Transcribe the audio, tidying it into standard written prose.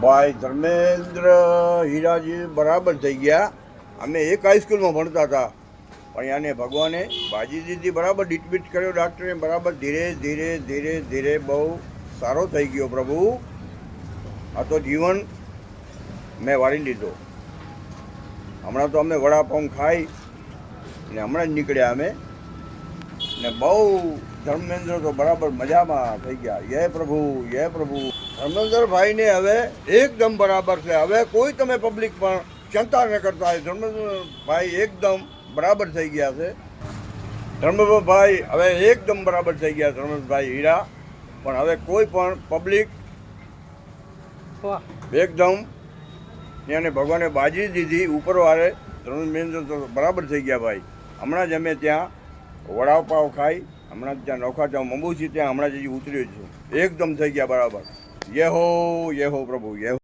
ભાઈ ધર્મેન્દ્ર હીરાજી બરાબર થઈ ગયા. અમે એક હાઈસ્કૂલમાં ભણતા હતા, પણ યાને ભગવાને બાજી દીધી, બરાબર ટ્રીટમેન્ટ કર્યો ડાક્ટરે, બરાબર ધીરે ધીરે ધીરે ધીરે બહુ સારો થઈ ગયો. પ્રભુ, આ તો જીવન મેં વાળી લીધો. હમણાં તો અમે વડાપાઉં ખાઈ ને હમણાં જ નીકળ્યા અમે, ને બહુ ધર્મેન્દ્ર તો બરાબર મજામાં થઈ ગયા. યે પ્રભુ, યે પ્રભુ. ધર્મેન્દ્રભાઈને હવે એકદમ બરાબર છે. હવે કોઈ તમે પબ્લિક પણ ચિંતા ન કરતા. ધર્મેન્દ્રભાઈ એકદમ બરાબર થઈ ગયા છે. ધર્મેન્દ્રભાઈ હવે એકદમ બરાબર થઈ ગયા. ધર્મેન્દ્રભાઈ હીરા પણ હવે કોઈ પણ પબ્લિક એકદમ એને ભગવાને બાજી દીધી ઉપરવાળે. ધર્મેન્દ્ર તો બરાબર થઈ ગયા ભાઈ. હમણાં જ અમે ત્યાં વડાપાવ ખાઈ, હમણાં જ ત્યાં નોખા મંબુસી ત્યાં હમણાં જ ઉતર્યું છું. એકદમ થઈ ગયા બરાબર. યે હો પ્રભુ, યે હો.